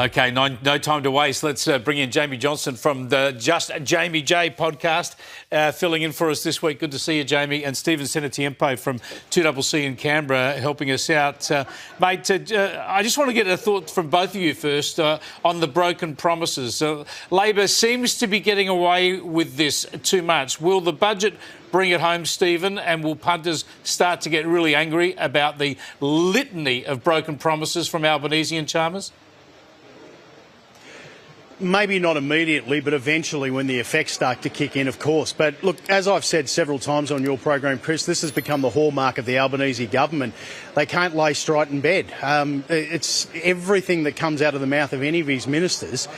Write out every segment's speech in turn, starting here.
Okay, no time to waste. Let's bring in Jamie Johnson from the Just Jamie J podcast, filling in for us this week. Good to see you, Jamie. And Stephen Cenatiempo from 2CC in Canberra helping us out. Mate, I just want to get a thought from both of you first on the broken promises. Labor seems to be getting away with this too much. Will the budget bring it home, Stephen, and will punters start to get really angry about the litany of broken promises from Albanese and Chalmers? Maybe not immediately, but eventually when the effects start to kick in, of course. But look, as I've said several times on your program, Chris, this has become the hallmark of the Albanese government. They can't lay straight in bed. It's everything that comes out of the mouth of any of his ministers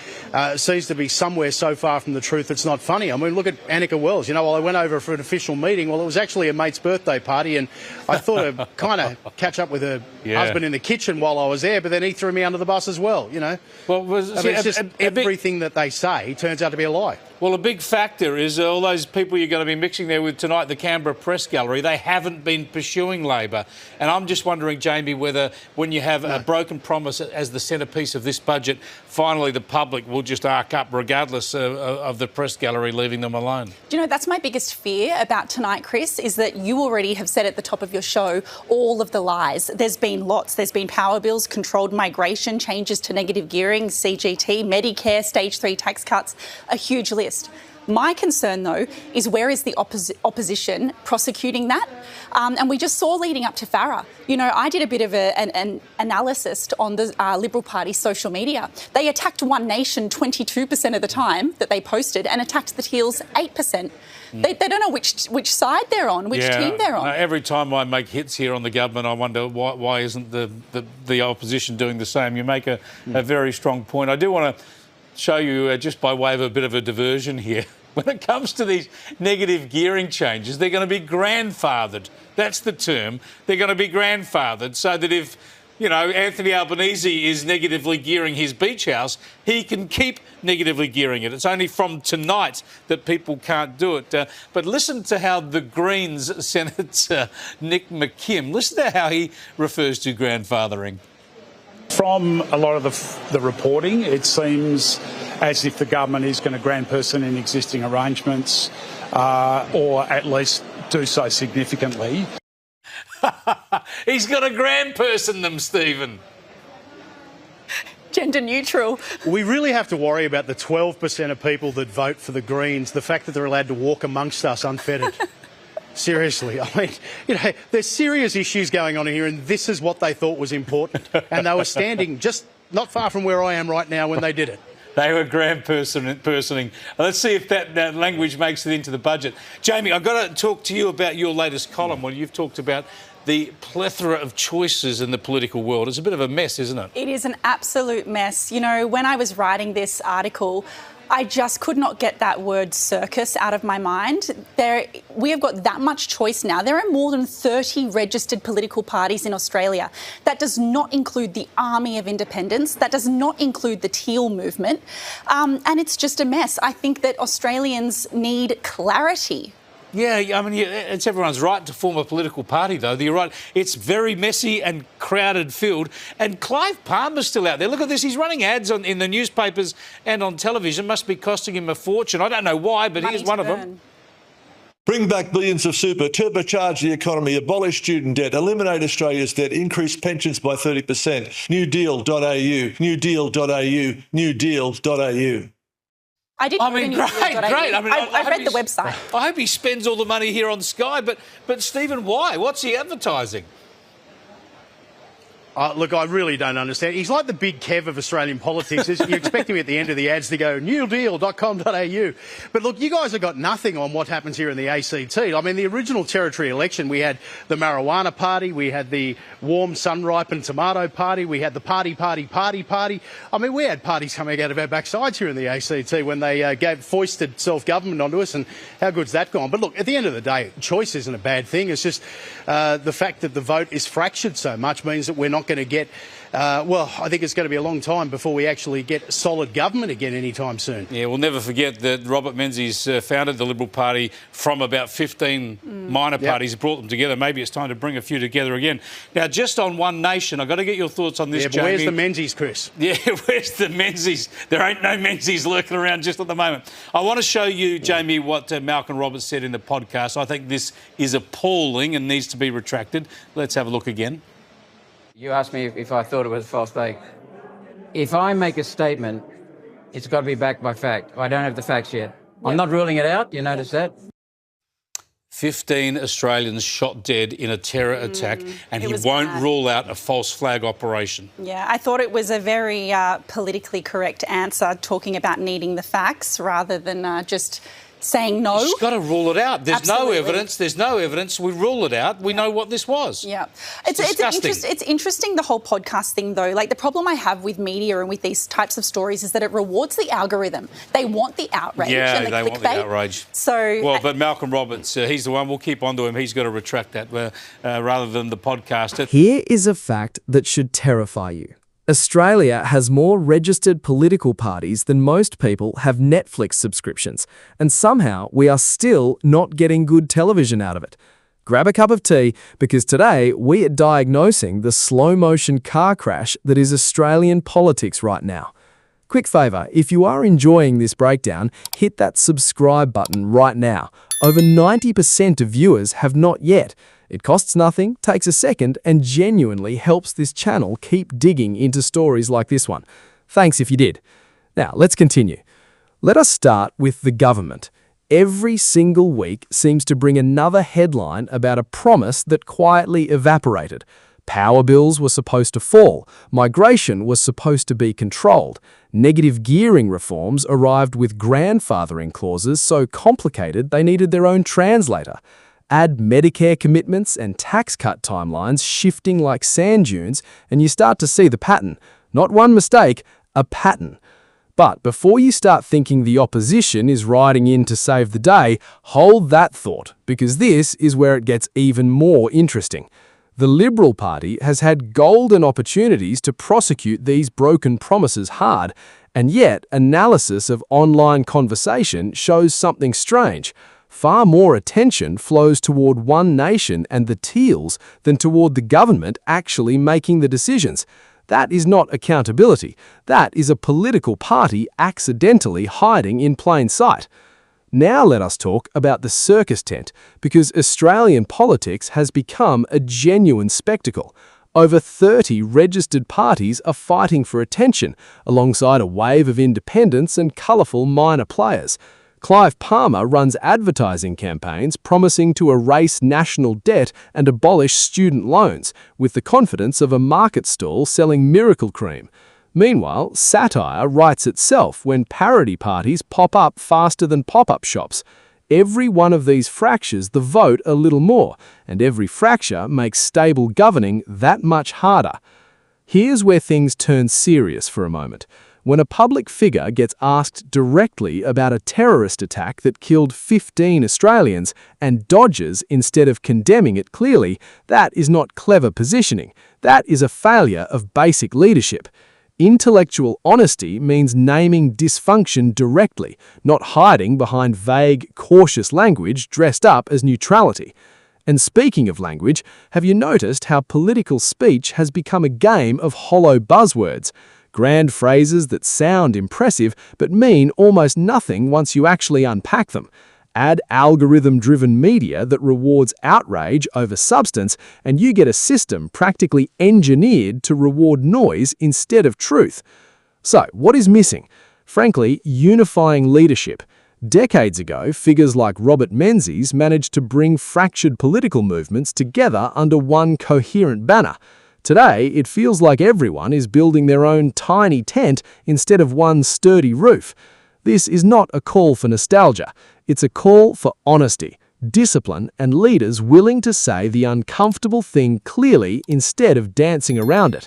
seems to be somewhere so far from the truth it's not funny. I mean, look at Annika Wells. You know, while I went over for an official meeting, well, it was actually a mate's birthday party, and I thought I'd kind of catch up with her husband in the kitchen while I was there, but then he threw me under the bus as well, you know. Well, it's just everything that they say turns out to be a lie. Well, a big factor is all those people you're going to be mixing there with tonight, the Canberra Press Gallery, they haven't been pursuing Labor. And I'm just wondering, Jamie, whether when you have a broken promise as the centrepiece of this budget, finally the public will just arc up regardless of the Press Gallery leaving them alone. Do you know, that's my biggest fear about tonight, Chris, is that you already have said at the top of your show all of the lies. There's been lots. There's been power bills, controlled migration, changes to negative gearing, CGT, Medicare, stage 3 tax cuts, a huge list. My concern, though, is where is the opposition prosecuting that? And we just saw leading up to Farah. You know, I did a bit of an analysis on the Liberal Party's social media. They attacked One Nation 22% of the time that they posted and attacked the Teals 8%. They don't know which side they're on, which team they're on. Every time I make hits here on the government, I wonder why isn't the opposition doing the same? You make a very strong point. I do want to show you, just by way of a bit of a diversion here, when it comes to these negative gearing changes, they're going to be grandfathered. That's the term. They're going to be grandfathered so that if, you know, Anthony Albanese is negatively gearing his beach house, he can keep negatively gearing it. It's only from tonight that people can't do it. But listen to how the Greens Senator Nick McKim, listen to how he refers to grandfathering. From a lot of the reporting, it seems as if the government is going to grandperson in existing arrangements or at least do so significantly. He's got to grandperson them, Stephen. Gender neutral. We really have to worry about the 12% of people that vote for the Greens, the fact that they're allowed to walk amongst us unfettered. Seriously, I mean, you know, there's serious issues going on here, and this is what they thought was important. And they were standing just not far from where I am right now when they did it. They were grandpersoning. Let's see if that language makes it into the budget. Jamie, I've got to talk to you about your latest column where you've talked about the plethora of choices in the political world. It's a bit of a mess, isn't it? It is an absolute mess. You know, when I was writing this article, I just could not get that word circus out of my mind. We have got that much choice now. There are more than 30 registered political parties in Australia. That does not include the Army of Independence. That does not include the Teal movement. And it's just a mess. I think that Australians need clarity. Yeah, I mean, it's everyone's right to form a political party, though. You're right. It's very messy and crowded filled. And Clive Palmer's still out there. Look at this. He's running ads in the newspapers and on television. Must be costing him a fortune. I don't know why, but here's one of them. Bring back billions of super, turbocharge the economy, abolish student debt, eliminate Australia's debt, increase pensions by 30%. newdeal.au, newdeal.au, newdeal.au. Great. I mean, I read the website. I hope he spends all the money here on Sky, but Stephen, why? What's he advertising? Look, I really don't understand. He's like the big Kev of Australian politics. You expect him at the end of the ads to go, newdeal.com.au. But look, you guys have got nothing on what happens here in the ACT. I mean, the original territory election, we had the marijuana party, we had the warm sun-ripened tomato party, we had the party. I mean, we had parties coming out of our backsides here in the ACT when they foisted self-government onto us, and how good's that gone? But look, at the end of the day, choice isn't a bad thing. It's just the fact that the vote is fractured so much means that we're not going to get well, I think it's going to be a long time before we actually get solid government again anytime soon. Yeah, we'll never forget that Robert Menzies founded the Liberal Party from about 15 minor parties, brought them together. Maybe it's time to bring a few together again. Now, just on One Nation, I've got to get your thoughts on this, Yeah, but Jamie. where's the Menzies, Chris? Yeah, where's the Menzies? There ain't no Menzies lurking around just at the moment. I want to show you, Jamie, what Malcolm Roberts said in the podcast. I think this is appalling and needs to be retracted. Let's have a look again. You asked me if I thought it was a false flag. If I make a statement, it's got to be backed by fact. I don't have the facts yet. I'm not ruling it out. You notice that? 15 Australians shot dead in a terror attack, and he won't bad. rule out a false flag operation. Yeah, I thought it was a very politically correct answer, talking about needing the facts rather than just saying no. You've got to rule it out. There's Absolutely. no evidence. There's no evidence. We rule it out. We know what this was. Yeah. It's disgusting. It's interesting, the whole podcast thing, though. Like, the problem I have with media and with these types of stories is that it rewards the algorithm. They want the outrage and the they clickbait. want the outrage. So, but Malcolm Roberts, he's the one. We'll keep on to him. He's got to retract that rather than the podcast. Here is a fact that should terrify you. Australia has more registered political parties than most people have Netflix subscriptions, and somehow we are still not getting good television out of it. Grab a cup of tea, because today we are diagnosing the slow-motion car crash that is Australian politics right now. Quick favour, if you are enjoying this breakdown, hit that subscribe button right now. Over 90% of viewers have not yet. It costs nothing, takes a second, and genuinely helps this channel keep digging into stories like this one. Thanks if you did. Now, let's continue. Let us start with the government. Every single week seems to bring another headline about a promise that quietly evaporated. Power bills were supposed to fall. Migration was supposed to be controlled. Negative gearing reforms arrived with grandfathering clauses so complicated they needed their own translator. Add Medicare commitments and tax cut timelines shifting like sand dunes, and you start to see the pattern. Not one mistake, a pattern. But before you start thinking the opposition is riding in to save the day, hold that thought, because this is where it gets even more interesting. The Liberal Party has had golden opportunities to prosecute these broken promises hard, and yet analysis of online conversation shows something strange. Far more attention flows toward One Nation and the Teals than toward the government actually making the decisions. That is not accountability. That is a political party accidentally hiding in plain sight. Now let us talk about the circus tent, because Australian politics has become a genuine spectacle. Over 30 registered parties are fighting for attention, alongside a wave of independents and colourful minor players. Clive Palmer runs advertising campaigns promising to erase national debt and abolish student loans, with the confidence of a market stall selling miracle cream. Meanwhile, satire writes itself when parody parties pop up faster than pop-up shops. Every one of these fractures the vote a little more, and every fracture makes stable governing that much harder. Here's where things turn serious for a moment. When a public figure gets asked directly about a terrorist attack that killed 15 Australians and dodges instead of condemning it clearly, that is not clever positioning. That is a failure of basic leadership. Intellectual honesty means naming dysfunction directly, not hiding behind vague, cautious language dressed up as neutrality. And speaking of language, have you noticed how political speech has become a game of hollow buzzwords? Grand phrases that sound impressive but mean almost nothing once you actually unpack them. Add algorithm-driven media that rewards outrage over substance, and you get a system practically engineered to reward noise instead of truth. So, what is missing? Frankly, unifying leadership. Decades ago, figures like Robert Menzies managed to bring fractured political movements together under one coherent banner. Today, it feels like everyone is building their own tiny tent instead of one sturdy roof. This is not a call for nostalgia. It's a call for honesty, discipline, and leaders willing to say the uncomfortable thing clearly instead of dancing around it.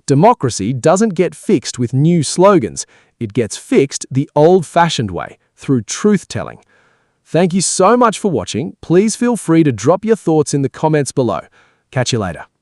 Democracy doesn't get fixed with new slogans. It gets fixed the old-fashioned way, through truth-telling. Thank you so much for watching. Please feel free to drop your thoughts in the comments below. Catch you later.